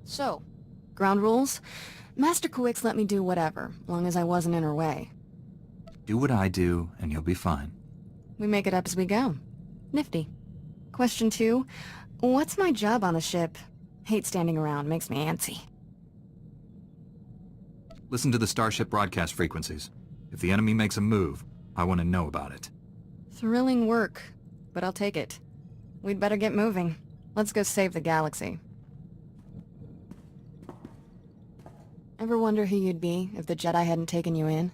So, ground rules? Master Quix let me do whatever, long as I wasn't in her way. Do what I do, and you'll be fine. We make it up as we go. Nifty. Question 2. What's my job on the ship? Hate standing around, makes me antsy. Listen to the Starship broadcast frequencies. If the enemy makes a move, I want to know about it. Thrilling work, but I'll take it. We'd better get moving. Let's go save the galaxy. Ever wonder who you'd be if the Jedi hadn't taken you in?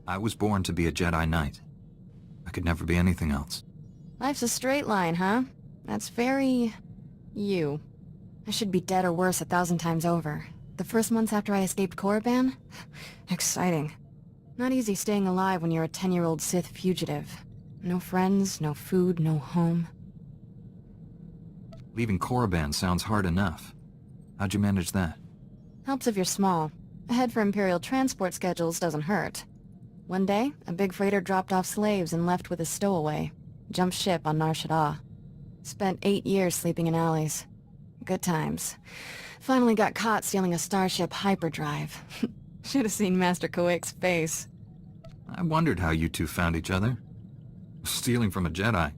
I was born to be a Jedi Knight. I could never be anything else. Life's a straight line, huh? That's very... you. I should be dead or worse 1,000 times over. The first months after I escaped Korriban? Exciting. Not easy staying alive when you're a 10-year-old Sith fugitive. No friends, no food, no home. Leaving Korriban sounds hard enough. How'd you manage that? Helps if you're small. A head for Imperial transport schedules doesn't hurt. One day, a big freighter dropped off slaves and left with a stowaway. Jumped ship on Nar Shaddaa. Spent 8 years sleeping in alleys. Good times. Finally got caught stealing a Starship hyperdrive. Should have seen Master Quix's face. I wondered how you two found each other. Stealing from a Jedi.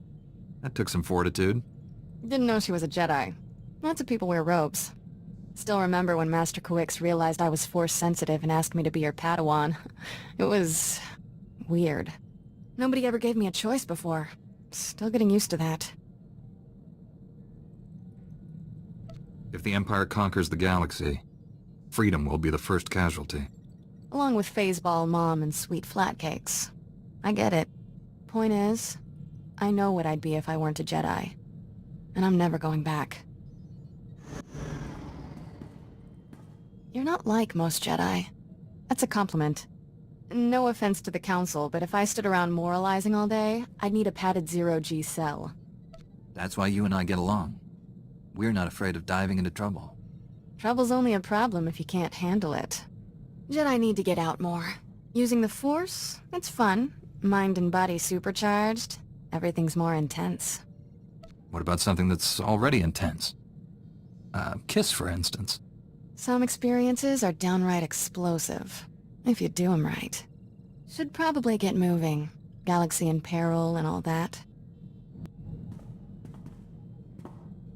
That took some fortitude. Didn't know she was a Jedi. Lots of people wear robes. Still remember when Master Quix realized I was Force-sensitive and asked me to be her Padawan. It was... weird. Nobody ever gave me a choice before. Still getting used to that. If the Empire conquers the galaxy, freedom will be the first casualty. Along with Phaseball, Mom, and sweet flatcakes. I get it. Point is, I know what I'd be if I weren't a Jedi. And I'm never going back. You're not like most Jedi. That's a compliment. No offense to the Council, but if I stood around moralizing all day, I'd need a padded zero-G cell. That's why you and I get along. We're not afraid of diving into trouble. Trouble's only a problem if you can't handle it. Jedi need to get out more. Using the Force, it's fun. Mind and body supercharged. Everything's more intense. What about something that's already intense? Kiss, for instance. Some experiences are downright explosive, if you do them right. Should probably get moving. Galaxy in peril and all that.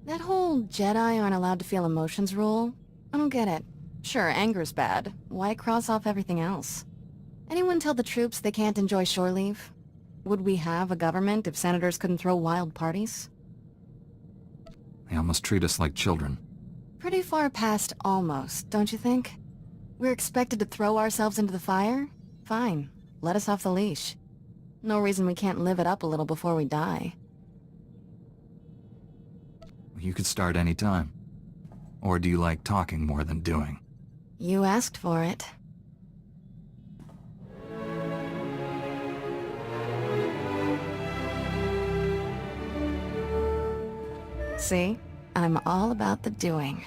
That whole Jedi aren't allowed to feel emotions rule, I don't get it. Sure, anger's bad. Why cross off everything else? Anyone tell the troops they can't enjoy shore leave? Would we have a government if senators couldn't throw wild parties? They almost treat us like children. Pretty far past almost, don't you think? We're expected to throw ourselves into the fire? Fine, let us off the leash. No reason we can't live it up a little before we die. You could start any time. Or do you like talking more than doing? You asked for it. See? I'm all about the doing.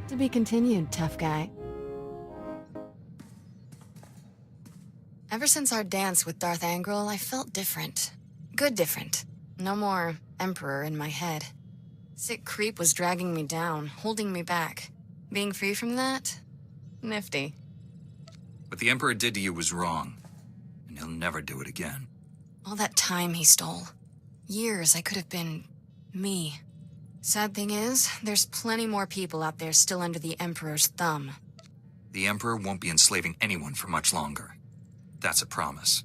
To be continued, tough guy. Ever since our dance with Darth Angral, I felt different. Good different. No more Emperor in my head. Sick creep was dragging me down, holding me back. Being free from that? Nifty. What the Emperor did to you was wrong. And he'll never do it again. All that time he stole. Years I could have been... me. Sad thing is, there's plenty more people out there still under the Emperor's thumb. The Emperor won't be enslaving anyone for much longer. That's a promise.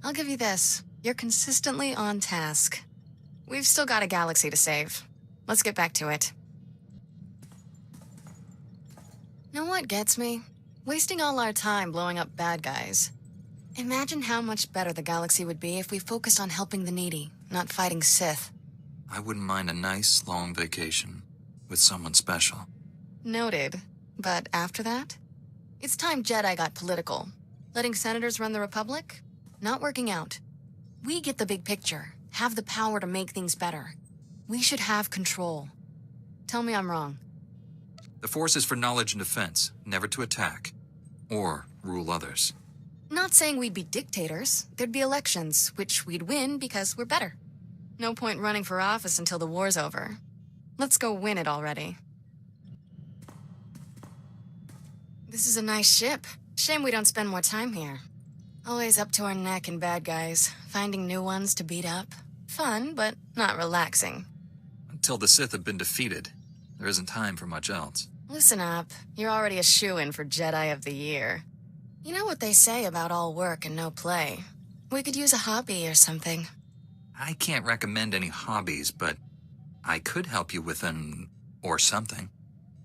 I'll give you this. You're consistently on task. We've still got a galaxy to save. Let's get back to it. Know what gets me? Wasting all our time blowing up bad guys. Imagine how much better the galaxy would be if we focused on helping the needy, not fighting Sith. I wouldn't mind a nice, long vacation with someone special. Noted. But after that? It's time Jedi got political. Letting senators run the Republic? Not working out. We get the big picture, have the power to make things better. We should have control. Tell me I'm wrong. The Force is for knowledge and defense, never to attack. Or rule others. Not saying we'd be dictators. There'd be elections, which we'd win because we're better. No point running for office until the war's over. Let's go win it already. This is a nice ship. Shame we don't spend more time here. Always up to our neck in bad guys, finding new ones to beat up. Fun, but not relaxing. Until the Sith have been defeated, there isn't time for much else. Listen up. You're already a shoo-in for Jedi of the Year. You know what they say about all work and no play. We could use a hobby or something. I can't recommend any hobbies, but I could help you with an... or something.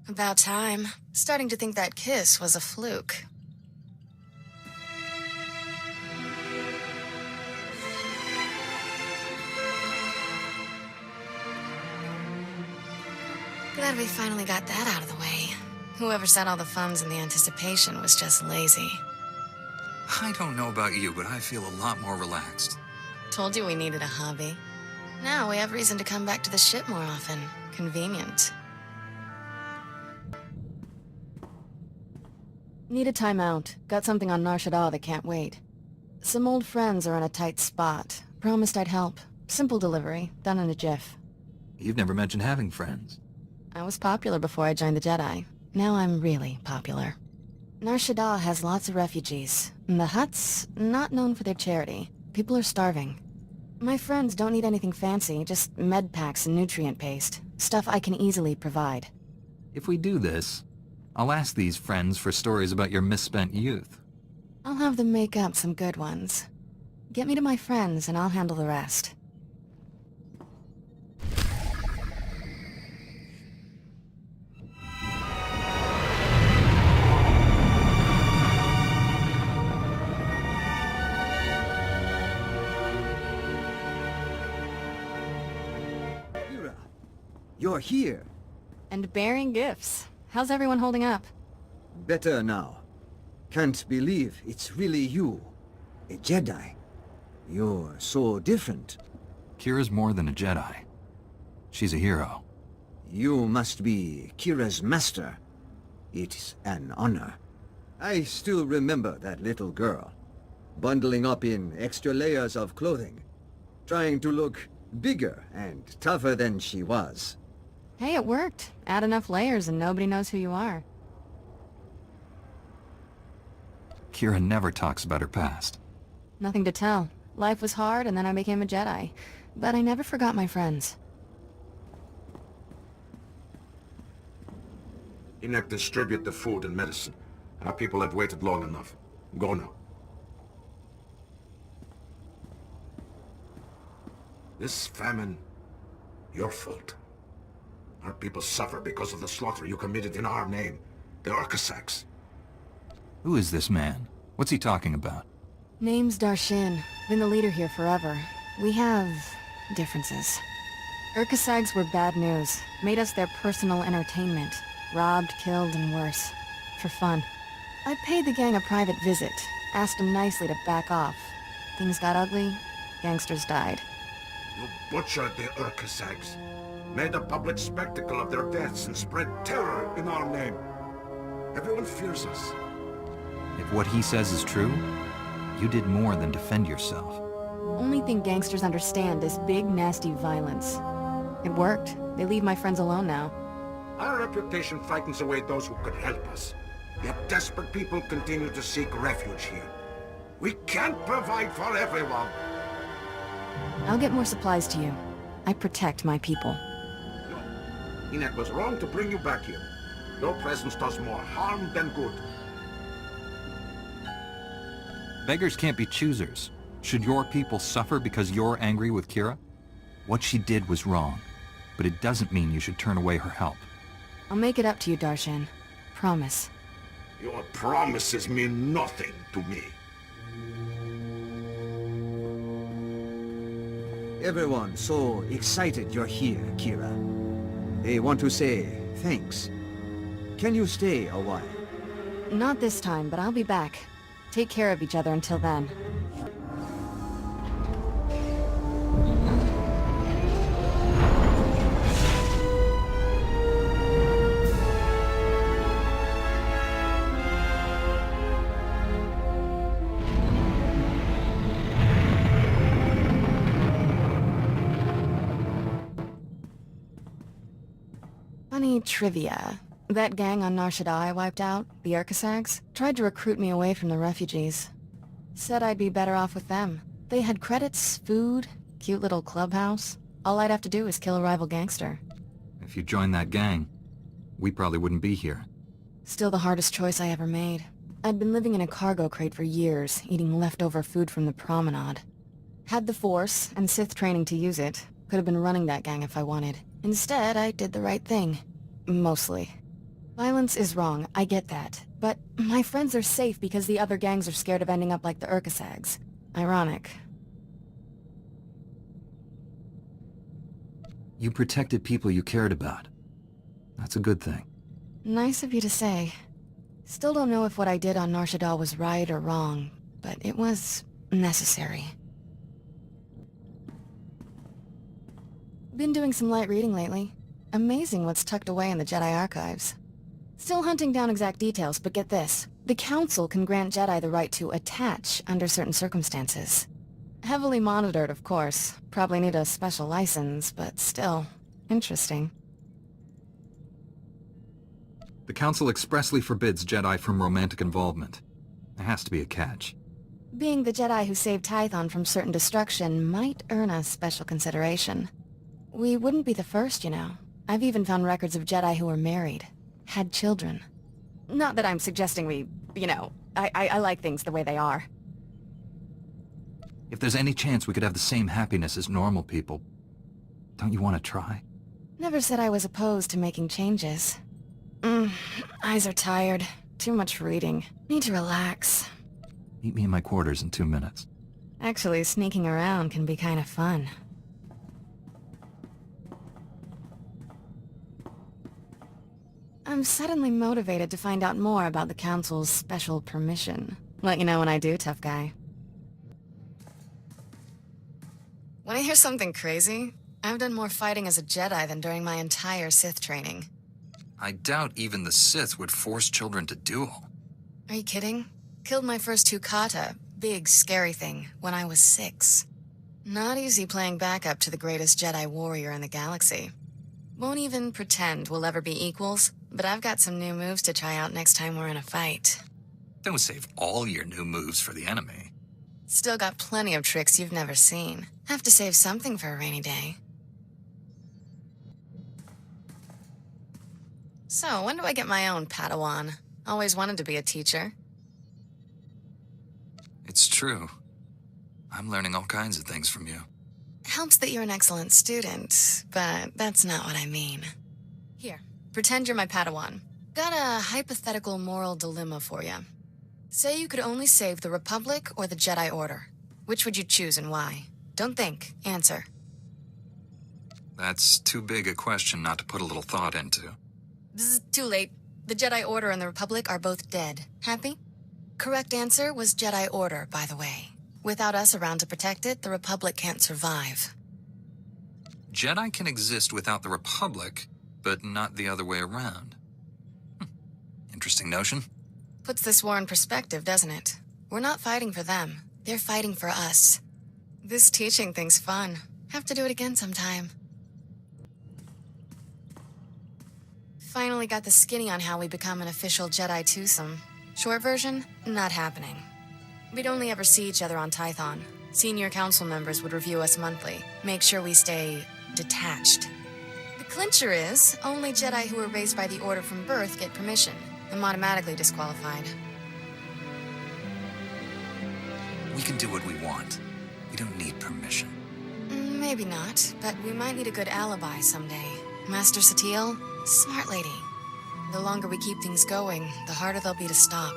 About time. Starting to think that kiss was a fluke. Glad we finally got that out of the way. Whoever set all the funds and the anticipation was just lazy. I don't know about you, but I feel a lot more relaxed. Told you we needed a hobby. Now we have reason to come back to the ship more often. Convenient. Need a timeout. Got something on Nar Shaddaa that can't wait. Some old friends are in a tight spot. Promised I'd help. Simple delivery, done in a jiff. You've never mentioned having friends. I was popular before I joined the Jedi. Now I'm really popular. Nar Shaddaa has lots of refugees. And the Hutts, not known for their charity. People are starving. My friends don't need anything fancy, just med packs and nutrient paste. Stuff I can easily provide. If we do this, I'll ask these friends for stories about your misspent youth. I'll have them make up some good ones. Get me to my friends and I'll handle the rest. You're here. And bearing gifts. How's everyone holding up? Better now. Can't believe it's really you. A Jedi. You're so different. Kira's more than a Jedi. She's a hero. You must be Kira's master. It's an honor. I still remember that little girl. Bundling up in extra layers of clothing. Trying to look bigger and tougher than she was. Hey, it worked. Add enough layers and nobody knows who you are. Kira never talks about her past. Nothing to tell. Life was hard and then I became a Jedi. But I never forgot my friends. Enoch, distribute the food and medicine. Our people have waited long enough. Go now. This famine, your fault. Our people suffer because of the slaughter you committed in our name. The Urkasaks. Who is this man? What's he talking about? Name's Darshin. Been the leader here forever. We have... differences. Urkasags were bad news. Made us their personal entertainment. Robbed, killed, and worse. For fun. I paid the gang a private visit. Asked them nicely to back off. Things got ugly. Gangsters died. You butchered the Urkasags. Made a public spectacle of their deaths and spread terror in our name. Everyone fears us. If what he says is true, you did more than defend yourself. Only thing gangsters understand is big, nasty violence. It worked. They leave my friends alone now. Our reputation frightens away those who could help us. Yet desperate people continue to seek refuge here. We can't provide for everyone. I'll get more supplies to you. I protect my people. Enoch was wrong to bring you back here. Your presence does more harm than good. Beggars can't be choosers. Should your people suffer because you're angry with Kira? What she did was wrong, but it doesn't mean you should turn away her help. I'll make it up to you, Darshan. Promise. Your promises mean nothing to me. Everyone so excited you're here, Kira. They want to say thanks. Can you stay a while? Not this time, but I'll be back. Take care of each other until then. Funny trivia. That gang on Nar Shaddaa I wiped out, the Urkasags, tried to recruit me away from the refugees. Said I'd be better off with them. They had credits, food, cute little clubhouse. All I'd have to do is kill a rival gangster. If you joined that gang, we probably wouldn't be here. Still the hardest choice I ever made. I'd been living in a cargo crate for years, eating leftover food from the promenade. Had the Force and Sith training to use it. Could have been running that gang if I wanted. Instead, I did the right thing. Mostly. Violence is wrong, I get that. But my friends are safe because the other gangs are scared of ending up like the Urkasags. Ironic. You protected people you cared about. That's a good thing. Nice of you to say. Still don't know if what I did on Nar Shaddaa was right or wrong, but it was necessary. Been doing some light reading lately. Amazing what's tucked away in the Jedi archives. Still hunting down exact details, but get this. The Council can grant Jedi the right to attach under certain circumstances. Heavily monitored, of course. Probably need a special license, but still. Interesting. The Council expressly forbids Jedi from romantic involvement. There has to be a catch. Being the Jedi who saved Tython from certain destruction might earn us special consideration. We wouldn't be the first, you know. I've even found records of Jedi who were married. Had children. Not that I'm suggesting we, you know, I like things the way they are. If there's any chance we could have the same happiness as normal people, don't you want to try? Never said I was opposed to making changes. Eyes are tired. Too much reading. Need to relax. Meet me in my quarters in 2 minutes. Actually, sneaking around can be kind of fun. I'm suddenly motivated to find out more about the Council's special permission. Let you know when I do, tough guy. When I hear something crazy, I've done more fighting as a Jedi than during my entire Sith training. I doubt even the Sith would force children to duel. Are you kidding? Killed my first 2 kata, big scary thing, when I was 6. Not easy playing backup to the greatest Jedi warrior in the galaxy. Won't even pretend we'll ever be equals, but I've got some new moves to try out next time we're in a fight. Don't save all your new moves for the enemy. Still got plenty of tricks you've never seen. Have to save something for a rainy day. So, when do I get my own Padawan? Always wanted to be a teacher. It's true. I'm learning all kinds of things from you. Helps that you're an excellent student, but that's not what I mean. Here, pretend you're my Padawan. Got a hypothetical moral dilemma for you. Say you could only save the Republic or the Jedi Order. Which would you choose and why? Don't think, answer. That's too big a question not to put a little thought into. Bzz, too late. The Jedi Order and the Republic are both dead. Happy? Correct answer was Jedi Order, by the way. Without us around to protect it, the Republic can't survive. Jedi can exist without the Republic, but not the other way around. Interesting notion. Puts this war in perspective, doesn't it? We're not fighting for them. They're fighting for us. This teaching thing's fun. Have to do it again sometime. Finally got the skinny on how we become an official Jedi twosome. Short version, not happening. We'd only ever see each other on Tython. Senior council members would review us monthly, make sure we stay detached. The clincher is, only Jedi who were raised by the Order from birth get permission. I'm automatically disqualified. We can do what we want. We don't need permission. Maybe not, but we might need a good alibi someday. Master Satele, smart lady. The longer we keep things going, the harder they'll be to stop.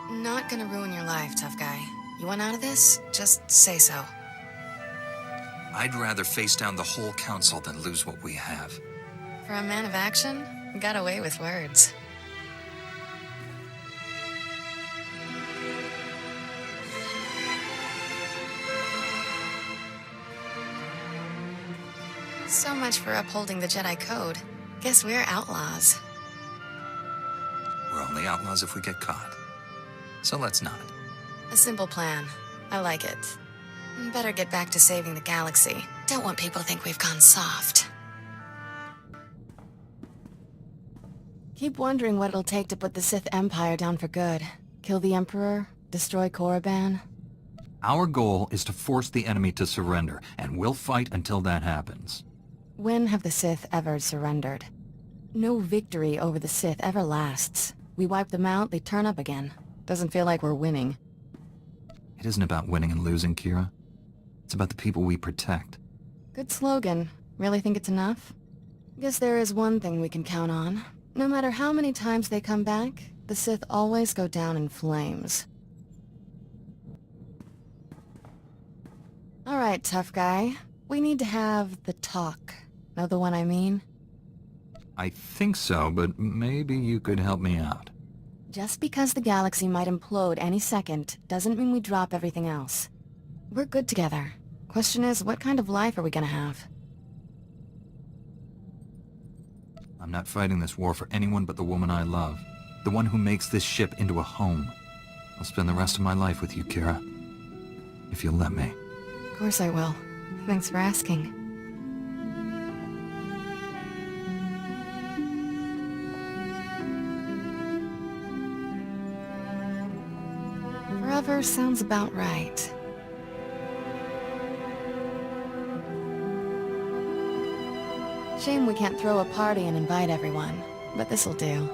Not gonna ruin your life, tough guy. You want out of this? Just say so. I'd rather face down the whole council than lose what we have. For a man of action, got away with words. So much for upholding the Jedi Code. Guess we're outlaws. We're only outlaws if we get caught. So let's not. A simple plan. I like it. Better get back to saving the galaxy. Don't want people to think we've gone soft. Keep wondering what it'll take to put the Sith Empire down for good. Kill the Emperor, destroy Korriban. Our goal is to force the enemy to surrender, and we'll fight until that happens. When have the Sith ever surrendered? No victory over the Sith ever lasts. We wipe them out, they turn up again. Doesn't feel like we're winning. It isn't about winning and losing, Kira. It's about the people we protect. Good slogan. Really think it's enough? Guess there is one thing we can count on. No matter how many times they come back, the Sith always go down in flames. Alright, tough guy. We need to have the talk. Know the one I mean? I think so, but maybe you could help me out. Just because the galaxy might implode any second doesn't mean we drop everything else. We're good together. Question is, what kind of life are we gonna have? I'm not fighting this war for anyone but the woman I love. The one who makes this ship into a home. I'll spend the rest of my life with you, Kira. If you'll let me. Of course I will. Thanks for asking. Forever sounds about right. Shame we can't throw a party and invite everyone, but this'll do.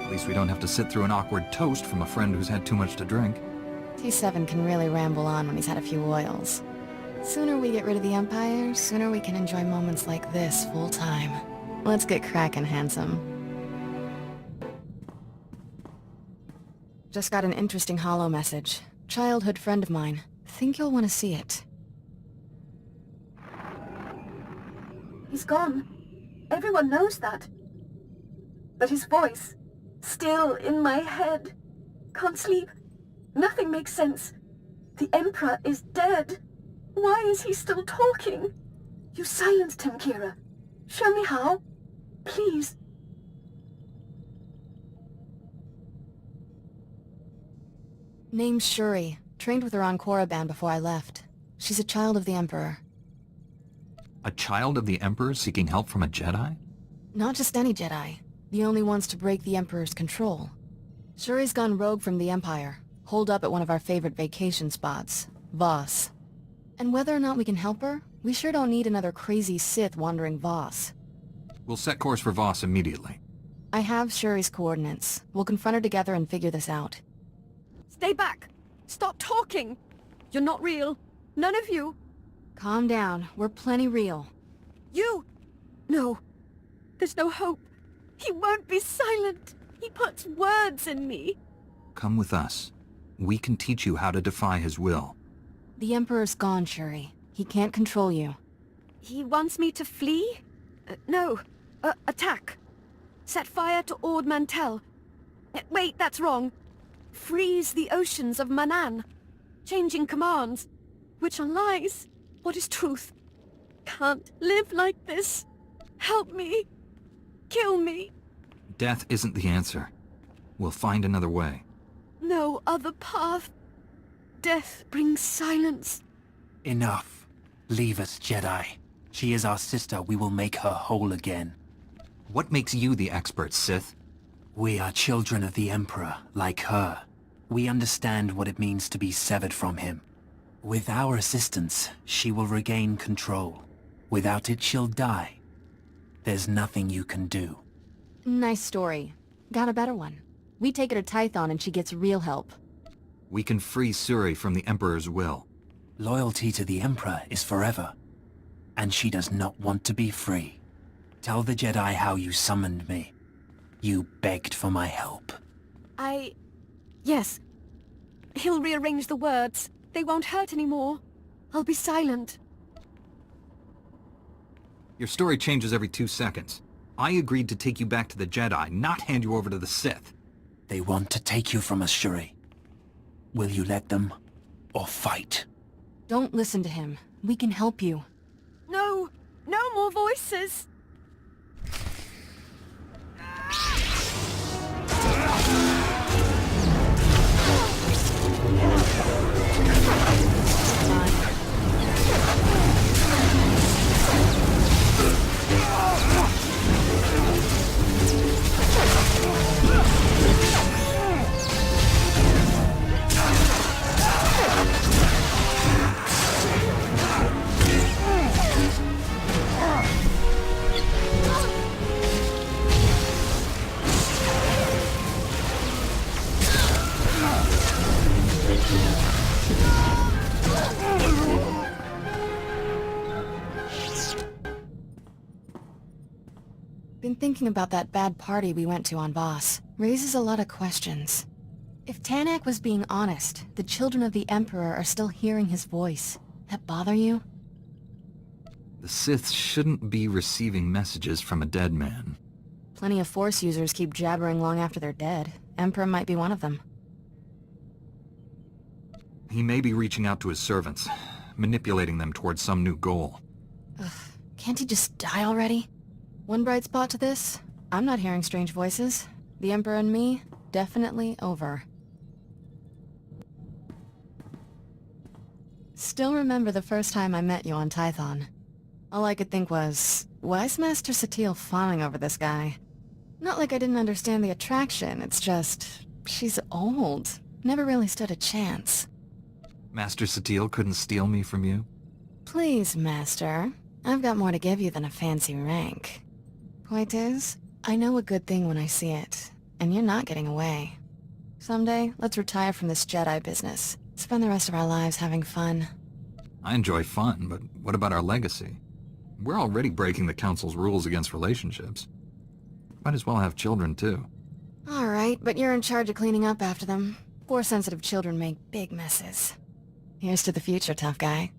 At least we don't have to sit through an awkward toast from a friend who's had too much to drink. T7 can really ramble on when he's had a few oils. Sooner we get rid of the Empire, sooner we can enjoy moments like this full time. Let's get crackin', handsome. Just got an interesting holo message. Childhood friend of mine. Think you'll want to see it. He's gone. Everyone knows that. But his voice, still in my head. Can't sleep. Nothing makes sense. The Emperor is dead. Why is he still talking? You silenced him, Kira. Show me how. Please. Name's Shuri. Trained with her on Korriban before I left. She's a child of the Emperor. A child of the Emperor seeking help from a Jedi? Not just any Jedi. The only ones to break the Emperor's control. Shuri's gone rogue from the Empire. Holed up at one of our favorite vacation spots. Voss. And whether or not we can help her, we sure don't need another crazy Sith wandering Voss. We'll set course for Voss immediately. I have Shuri's coordinates. We'll confront her together and figure this out. Stay back. Stop talking. You're not real. None of you. Calm down. We're plenty real. You! No. There's no hope. He won't be silent. He puts words in me. Come with us. We can teach you how to defy his will. The Emperor's gone, Shuri. He can't control you. He wants me to flee? No. Attack. Set fire to Ord Mantell. Wait, that's wrong. Freeze the oceans of Manaan. Changing commands. Which are lies. What is truth? Can't live like this. Help me. Kill me. Death isn't the answer. We'll find another way. No other path. Death brings silence. Enough. Leave us, Jedi. She is our sister. We will make her whole again. What makes you the expert, Sith? We are children of the Emperor, like her. We understand what it means to be severed from him. With our assistance, she will regain control. Without it, she'll die. There's nothing you can do. Nice story. Got a better one. We take her to Tython and she gets real help. We can free Suri from the Emperor's will. Loyalty to the Emperor is forever. And she does not want to be free. Tell the Jedi how you summoned me. You begged for my help. Yes. He'll rearrange the words. They won't hurt anymore. I'll be silent. Your story changes every 2 seconds. I agreed to take you back to the Jedi, not hand you over to the Sith. They want to take you from us, Shuri. Will you let them, or fight? Don't listen to him. We can help you. No! No more voices! Been thinking about that bad party we went to on Voss. Raises a lot of questions. If Tanak was being honest, the children of the Emperor are still hearing his voice. That bother you? The Sith shouldn't be receiving messages from a dead man. Plenty of Force users keep jabbering long after they're dead. Emperor might be one of them. He may be reaching out to his servants, manipulating them towards some new goal. Ugh, can't he just die already? One bright spot to this, I'm not hearing strange voices. The Emperor and me, definitely over. Still remember the first time I met you on Tython. All I could think was, why is Master Satil fawning over this guy? Not like I didn't understand the attraction, it's just, she's old. Never really stood a chance. Master Satil couldn't steal me from you? Please, Master. I've got more to give you than a fancy rank. Point is, I know a good thing when I see it, and you're not getting away. Someday, let's retire from this Jedi business. Spend the rest of our lives having fun. I enjoy fun, but what about our legacy? We're already breaking the Council's rules against relationships. Might as well have children, too. Alright, but you're in charge of cleaning up after them. Force-sensitive children make big messes. Here's to the future, tough guy.